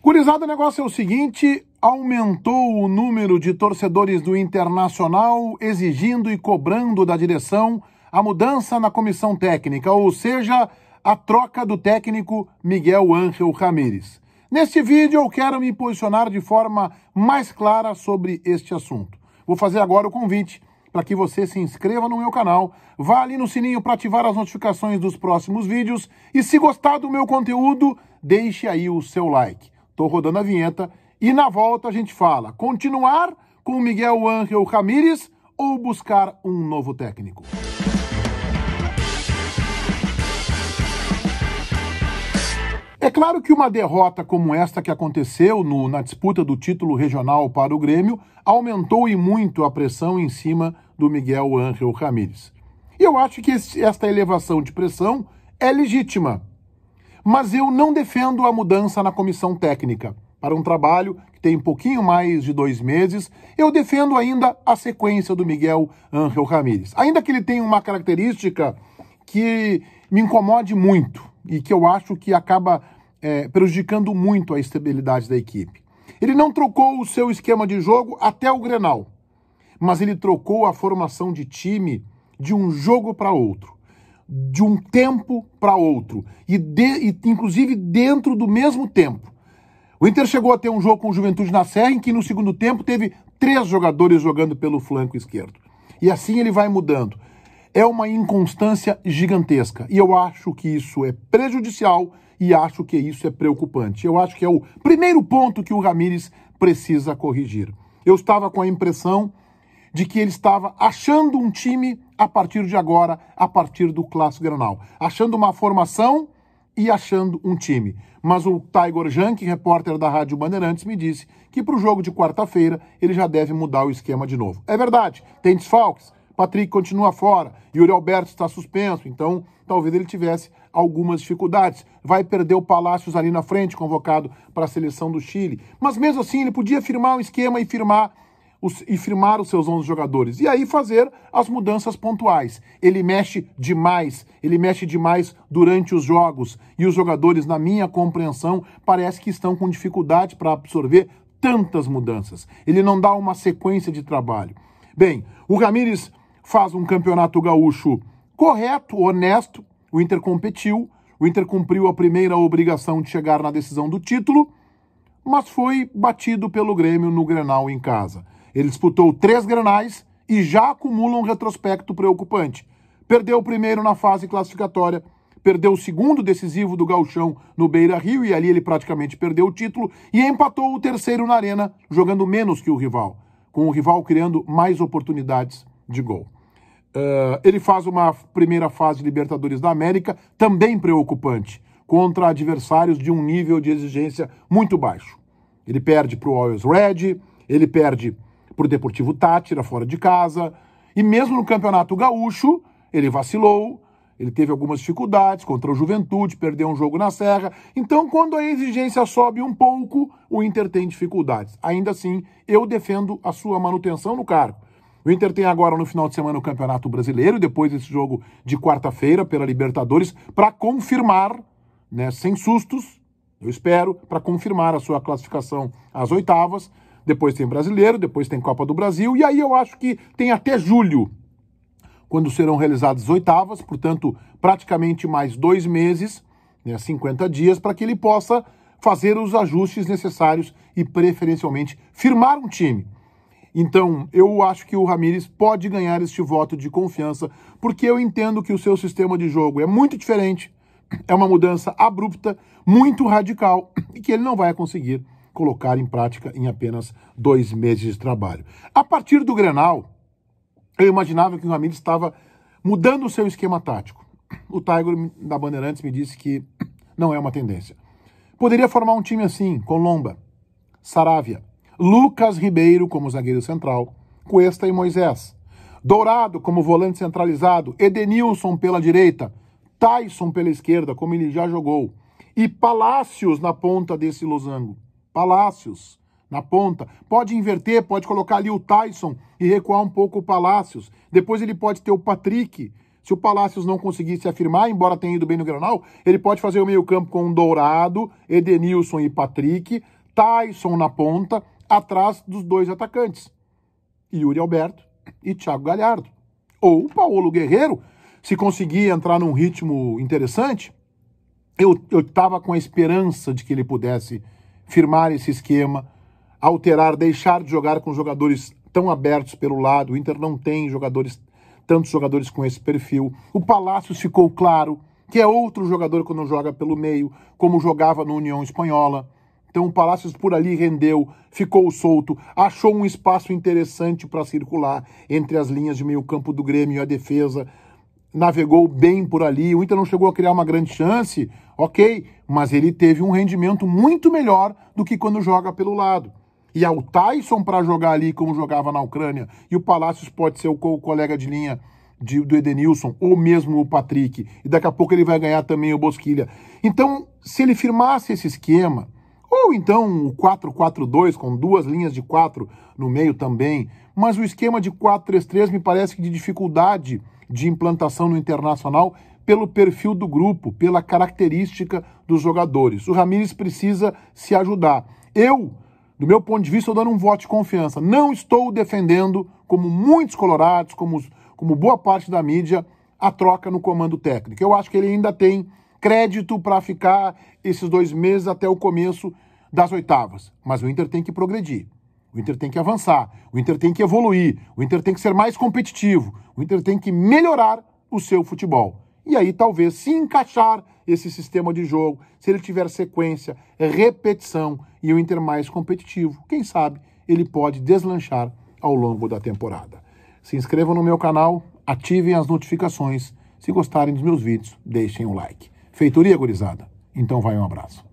Gurizada, o negócio é o seguinte, aumentou o número de torcedores do Internacional exigindo e cobrando da direção a mudança na comissão técnica, ou seja, a troca do técnico Miguel Ángel Ramírez. Neste vídeo eu quero me posicionar de forma mais clara sobre este assunto. Vou fazer agora o convite para que você se inscreva no meu canal, vá ali no sininho para ativar as notificações dos próximos vídeos e se gostar do meu conteúdo, deixe aí o seu like. Estou rodando a vinheta e na volta a gente fala, continuar com o Miguel Ángel Ramírez ou buscar um novo técnico? É claro que uma derrota como esta que aconteceu na disputa do título regional para o Grêmio aumentou e muito a pressão em cima do Miguel Ángel Ramírez. E eu acho que esta elevação de pressão é legítima. Mas eu não defendo a mudança na comissão técnica. Para um trabalho que tem um pouquinho mais de 2 meses, eu defendo ainda a sequência do Miguel Ángel Ramírez. Ainda que ele tenha uma característica que me incomode muito e que eu acho que acaba prejudicando muito a estabilidade da equipe. Ele não trocou o seu esquema de jogo até o Grenal, mas ele trocou a formação de time de um jogo para outro, de um tempo para outro, e inclusive dentro do mesmo tempo. O Inter chegou a ter um jogo com o Juventude na Serra, em que no segundo tempo teve 3 jogadores jogando pelo flanco esquerdo. E assim ele vai mudando. É uma inconstância gigantesca, e eu acho que isso é prejudicial e acho que isso é preocupante. Eu acho que é o primeiro ponto que o Ramírez precisa corrigir. Eu estava com a impressão de que ele estava achando um time a partir de agora, a partir do Clássico Grenal. Achando uma formação e achando um time. Mas o Taigor Jank, repórter da Rádio Bandeirantes, me disse que para o jogo de quarta-feira ele já deve mudar o esquema de novo. É verdade, tem desfalques, Patrick continua fora, Yuri Alberto está suspenso, então talvez ele tivesse algumas dificuldades. Vai perder o Palácios ali na frente, convocado para a seleção do Chile. Mas mesmo assim ele podia firmar um esquema e firmar os seus 11 jogadores. E aí fazer as mudanças pontuais. Ele mexe demais durante os jogos. E os jogadores, na minha compreensão, parece que estão com dificuldade para absorver tantas mudanças. Ele não dá uma sequência de trabalho. Bem, o Ramírez faz um campeonato gaúcho correto, honesto. O Inter competiu, o Inter cumpriu a primeira obrigação de chegar na decisão do título, mas foi batido pelo Grêmio no Grenal em casa. Ele disputou 3 Grenais e já acumula um retrospecto preocupante. Perdeu o primeiro na fase classificatória, perdeu o segundo decisivo do Gauchão no Beira-Rio, e ali ele praticamente perdeu o título, e empatou o terceiro na Arena, jogando menos que o rival, com o rival criando mais oportunidades de gol. Ele faz uma primeira fase de Libertadores da América, também preocupante, contra adversários de um nível de exigência muito baixo. Ele perde para o Always Red, ele perde para o Deportivo Táchira, fora de casa, e mesmo no Campeonato Gaúcho, ele vacilou, ele teve algumas dificuldades contra o Juventude, perdeu um jogo na Serra. Então, quando a exigência sobe um pouco, o Inter tem dificuldades. Ainda assim, eu defendo a sua manutenção no cargo. O Inter tem agora no final de semana o Campeonato Brasileiro, depois desse jogo de quarta-feira pela Libertadores, para confirmar, né, sem sustos, eu espero, para confirmar a sua classificação às oitavas. Depois tem Brasileiro, depois tem Copa do Brasil, e aí eu acho que tem até julho, quando serão realizadas as oitavas, portanto, praticamente mais 2 meses, né, 50 dias, para que ele possa fazer os ajustes necessários e, preferencialmente, firmar um time. Então, eu acho que o Ramírez pode ganhar este voto de confiança, porque eu entendo que o seu sistema de jogo é muito diferente, é uma mudança abrupta, muito radical, e que ele não vai conseguir colocar em prática em apenas 2 meses de trabalho. A partir do Grenal, eu imaginava que o Ramírez estava mudando o seu esquema tático. O Taigor da Bandeirantes me disse que não é uma tendência. Poderia formar um time assim, com Lomba, Saravia, Lucas Ribeiro como zagueiro central, Cuesta e Moisés, Dourado como volante centralizado, Edenilson pela direita, Tyson pela esquerda, como ele já jogou, e Palácios na ponta desse losango. Palácios na ponta. Pode inverter, pode colocar ali o Tyson e recuar um pouco o Palácios. Depois ele pode ter o Patrick Se o Palácios não conseguir se afirmar, embora tenha ido bem no Grenal, ele pode fazer o meio-campo com Dourado, Edenilson e Patrick, Taison na ponta, atrás dos dois atacantes, Yuri Alberto e Thiago Galhardo. Ou o Paulo Guerreiro, se conseguir entrar num ritmo interessante, eu estava com a esperança de que ele pudesse firmar esse esquema, alterar, deixar de jogar com jogadores tão abertos pelo lado. O Inter não tem tantos jogadores com esse perfil. O Palácios ficou claro que é outro jogador quando joga pelo meio, como jogava no União Espanhola. Então o Palácios por ali rendeu, ficou solto, achou um espaço interessante para circular entre as linhas de meio campo do Grêmio e a defesa, navegou bem por ali. O Inter não chegou a criar uma grande chance, ok, mas ele teve um rendimento muito melhor do que quando joga pelo lado. E ao Taison para jogar ali como jogava na Ucrânia, e o Palácios pode ser o colega de linha do Edenilson, ou mesmo o Patrick, e daqui a pouco ele vai ganhar também o Bosquilha. Então, se ele firmasse esse esquema, ou então o 4-4-2 com duas linhas de 4 no meio também, mas o esquema de 4-3-3 me parece que de dificuldade de implantação no Internacional pelo perfil do grupo, pela característica dos jogadores. O Ramires precisa se ajudar. Do meu ponto de vista, estou dando um voto de confiança. Não estou defendendo, como muitos colorados, como boa parte da mídia, a troca no comando técnico. Eu acho que ele ainda tem crédito para ficar esses 2 meses até o começo das oitavas. Mas o Inter tem que progredir. O Inter tem que avançar. O Inter tem que evoluir. O Inter tem que ser mais competitivo. O Inter tem que melhorar o seu futebol. E aí, talvez, se encaixar esse sistema de jogo, se ele tiver sequência, repetição e o Inter mais competitivo, quem sabe ele pode deslanchar ao longo da temporada. Se inscrevam no meu canal, ativem as notificações. Se gostarem dos meus vídeos, deixem um like. Feitoria, gurizada? Então vai um abraço.